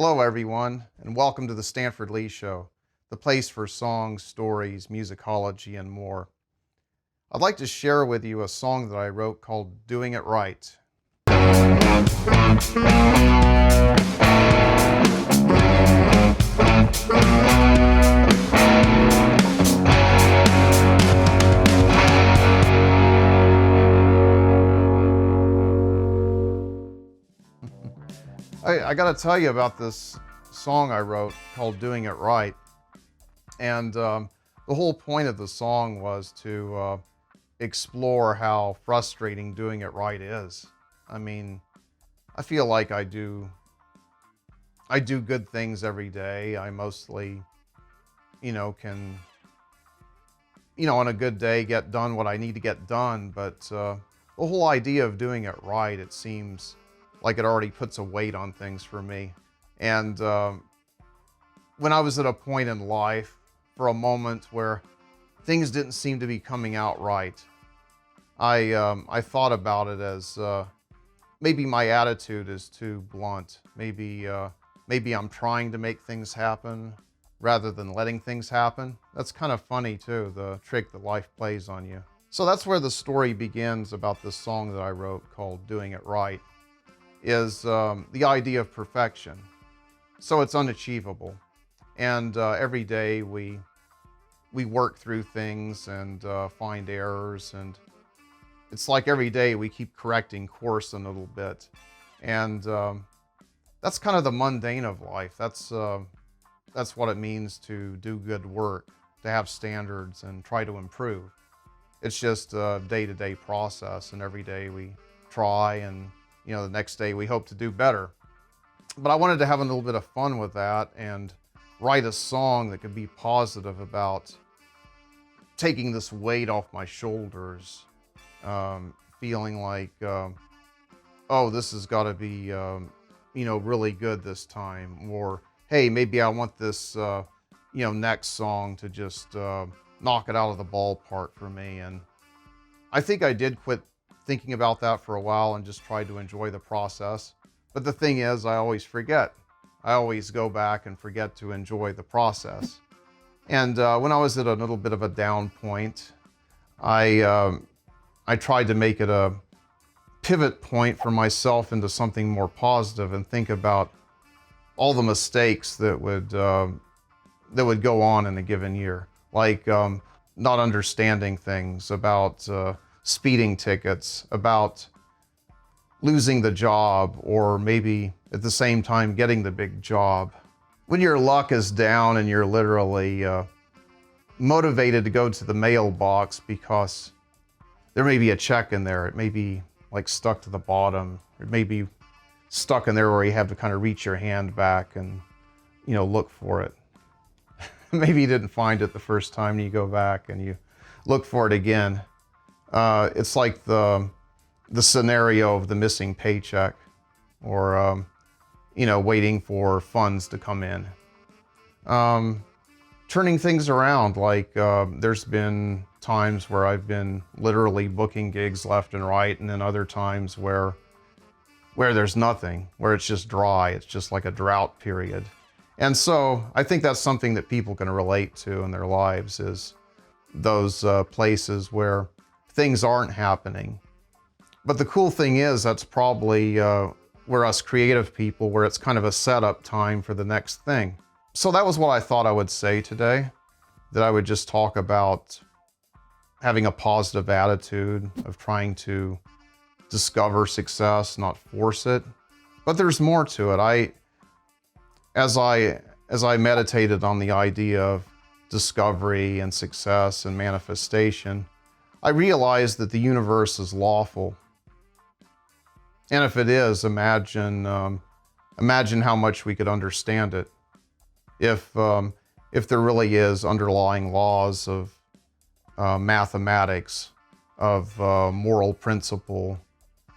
Hello, everyone, and welcome to the Stanford Lee Show, the place for songs, stories, musicology, and more. I'd like to share with you a song that I wrote called Doing It Right. I got to tell you about this song I wrote called Doing It Right. And the whole point of the song was to explore how frustrating doing it right is. I mean, I feel like I do good things every day. I mostly, can, on a good day get done what I need to get done. But the whole idea of doing it right, it seems like it already puts a weight on things for me. And when I was at a point in life for a moment where things didn't seem to be coming out right, I thought about it as maybe my attitude is too blunt. Maybe I'm trying to make things happen rather than letting things happen. That's kind of funny too, the trick that life plays on you. So that's where the story begins about this song that I wrote called Doing It Right, is the idea of perfection. So it's unachievable. And every day we work through things and find errors, and it's like every day we keep correcting course a little bit. And that's kind of the mundane of life. That's what it means to do good work, to have standards and try to improve. It's just a day-to-day process, and every day we try, and the next day we hope to do better. But I wanted to have a little bit of fun with that and write a song that could be positive about taking this weight off my shoulders, feeling like, oh, this has got to be, really good this time. Or, hey, maybe I want this, next song to just knock it out of the ballpark for me. And I think I did quit thinking about that for a while and just tried to enjoy the process. But the thing is, I always forget. I always go back and forget to enjoy the process. And when I was at a little bit of a down point, I tried to make it a pivot point for myself into something more positive and think about all the mistakes that would go on in a given year, like not understanding things, about speeding tickets, about losing the job, or maybe at the same time getting the big job. When your luck is down and you're literally motivated to go to the mailbox because there may be a check in there. It may be like stuck to the bottom. It may be stuck in there where you have to kind of reach your hand back and, look for it. Maybe you didn't find it the first time and you go back and you look for it again. It's like the scenario of the missing paycheck, or, waiting for funds to come in. Turning things around, like there's been times where I've been literally booking gigs left and right, and then other times where there's nothing, where it's just dry. It's just like a drought period. And so I think that's something that people can relate to in their lives, is those places where things aren't happening. But the cool thing is, that's probably where us creative people, where it's kind of a setup time for the next thing. So that was what I thought I would say today, that I would just talk about having a positive attitude, of trying to discover success, not force it. But there's more to it. As I meditated on the idea of discovery and success and manifestation, I realized that the universe is lawful. And if it is, imagine how much we could understand it. If there really is underlying laws of mathematics, of moral principle.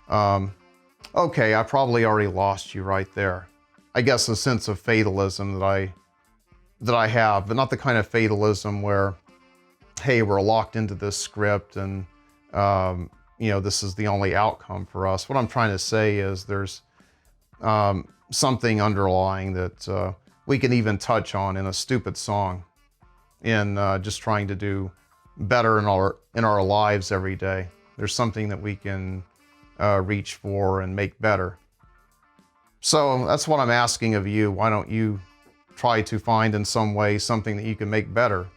Okay, I probably already lost you right there. I guess a sense of fatalism that I have, but not the kind of fatalism where, hey, we're locked into this script and this is the only outcome for us. What I'm trying to say is there's something underlying that we can even touch on in a stupid song, in just trying to do better in our lives every day. There's something that we can reach for and make better. So that's what I'm asking of you. Why don't you try to find in some way something that you can make better?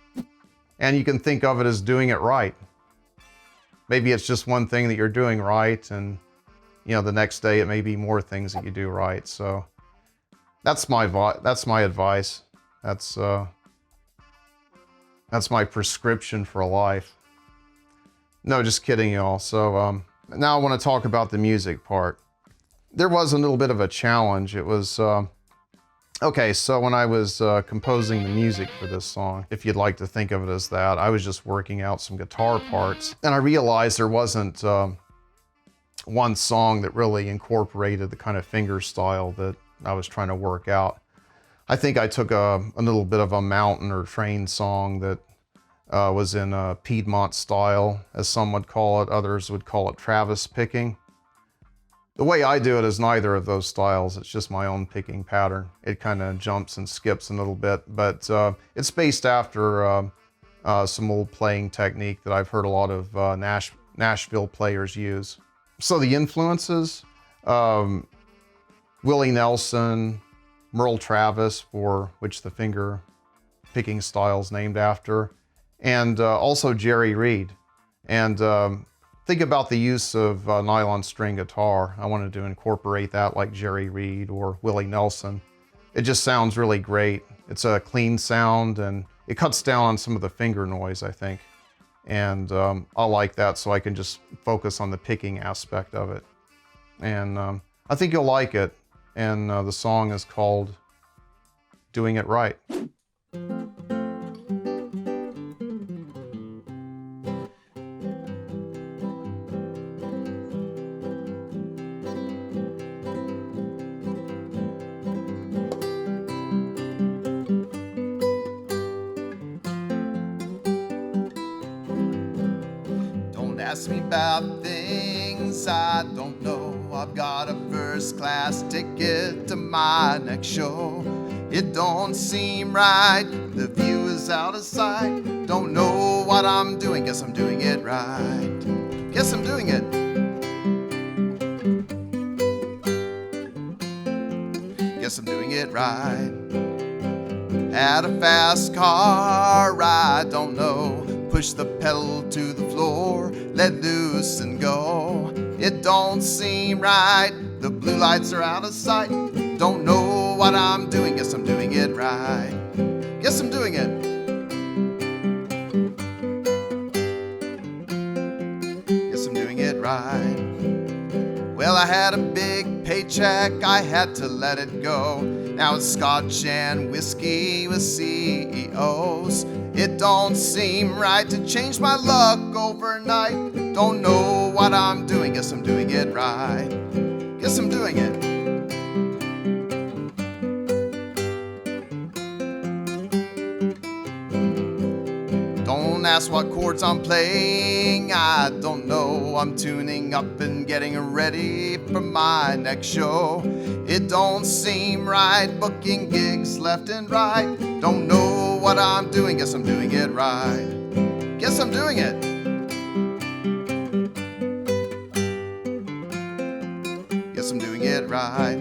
And you can think of it as doing it right. Maybe it's just one thing that you're doing right, and the next day it may be more things that you do right. So that's my advice. That's my prescription for life. No, just kidding, y'all. So now I want to talk about the music part. There was a little bit of a challenge. It was okay, so when I was composing the music for this song, if you'd like to think of it as that, I was just working out some guitar parts, and I realized there wasn't one song that really incorporated the kind of finger style that I was trying to work out. I think I took a little bit of a mountain or train song that was in a Piedmont style, as some would call it. Others would call it Travis picking. The way I do it is neither of those styles. It's just my own picking pattern. It kind of jumps and skips a little bit, but it's based after some old playing technique that I've heard a lot of Nashville players use. So the influences, Willie Nelson, Merle Travis, for which the finger picking style is named after, and also Jerry Reed. And think about the use of nylon string guitar. I wanted to incorporate that like Jerry Reed or Willie Nelson. It just sounds really great. It's a clean sound, and it cuts down on some of the finger noise, I think. And I like that, so I can just focus on the picking aspect of it. And I think you'll like it. And the song is called Doing It Right. Ask me about things I don't know. I've got a first class ticket to my next show. It don't seem right, the view is out of sight. Don't know what I'm doing, guess I'm doing it right. Guess I'm doing it. Guess I'm doing it right. Had a fast car, I don't know. Push the pedal to the floor, let loose and go. It don't seem right, the blue lights are out of sight. Don't know what I'm doing, guess I'm doing it right. Guess I'm doing it. Guess I'm doing it right. Well, I had a big paycheck, I had to let it go. Now it's scotch and whiskey with CEOs. It don't seem right to change my luck overnight. Don't know what I'm doing, guess I'm doing it right. Guess I'm doing it. Don't ask what chords I'm playing, I don't know. I'm tuning up and getting ready for my next show. It don't seem right, booking gigs left and right. Don't know what I'm doing, guess I'm doing it right. Guess I'm doing it. Guess I'm doing it right.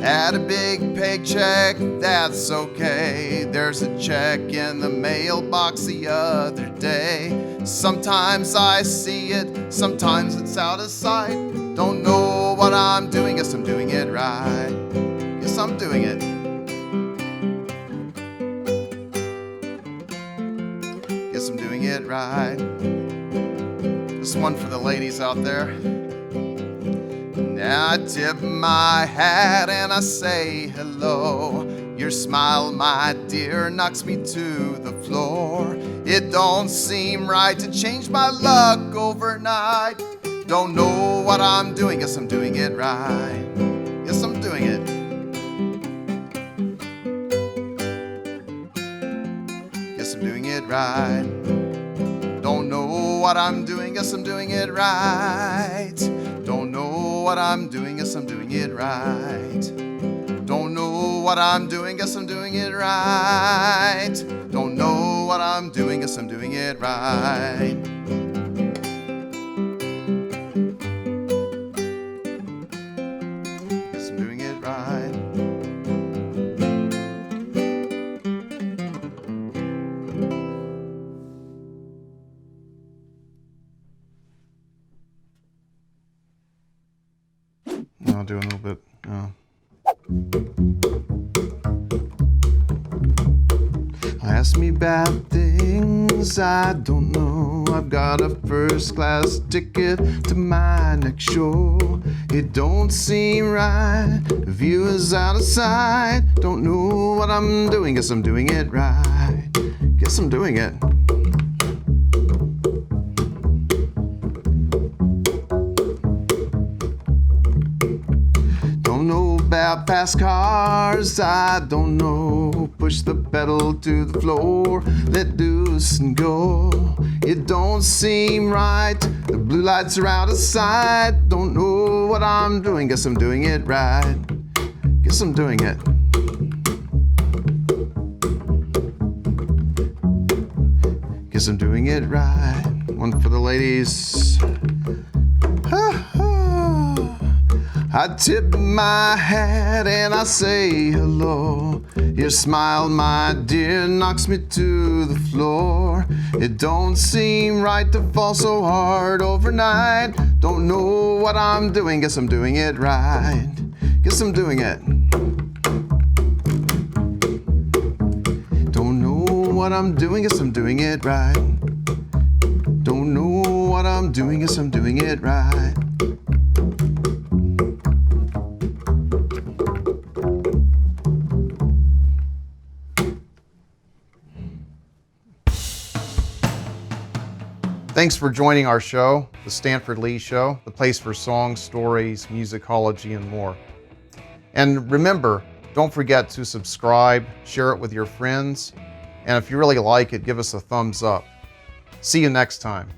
Had a big paycheck, that's okay. There's a check in the mailbox the other day. Sometimes I see it, sometimes it's out of sight. Don't know what I'm doing, guess I'm doing it right. Guess I'm doing it. Guess I'm doing it right. This one for the ladies out there. Now I tip my hat and I say hello. Your smile, my dear, knocks me to the floor. It don't seem right to change my luck overnight. Don't know what I'm doing, guess I'm doing it right. Guess I'm doing it. Guess I'm doing it right. Don't know what I'm doing, guess I'm doing it right. Don't know what I'm doing, guess I'm doing doing it right. Don't know what I'm doing, guess I'm doing it right. Don't know what I'm doing, guess I'm doing it right. Guess I'm doing it right. I'll do a little bit. Ask me about things I don't know. I've got a first class ticket to my next show. It don't seem right. The view is out of sight. Don't know what I'm doing. Guess I'm doing it right. Guess I'm doing it. About fast cars, I don't know. Push the pedal to the floor, let loose and go. It don't seem right. The blue lights are out of sight. Don't know what I'm doing. Guess I'm doing it right. Guess I'm doing it. Guess I'm doing it right. One for the ladies. I tip my hat and I say hello. Your smile, my dear, knocks me to the floor. It don't seem right to fall so hard overnight. Don't know what I'm doing, guess I'm doing it right. Guess I'm doing it. Don't know what I'm doing, guess I'm doing it right. Don't know what I'm doing, guess I'm doing it right. Thanks for joining our show, The Stanford Lee Show, the place for songs, stories, musicology, and more. And remember, don't forget to subscribe, share it with your friends, and if you really like it, give us a thumbs up. See you next time.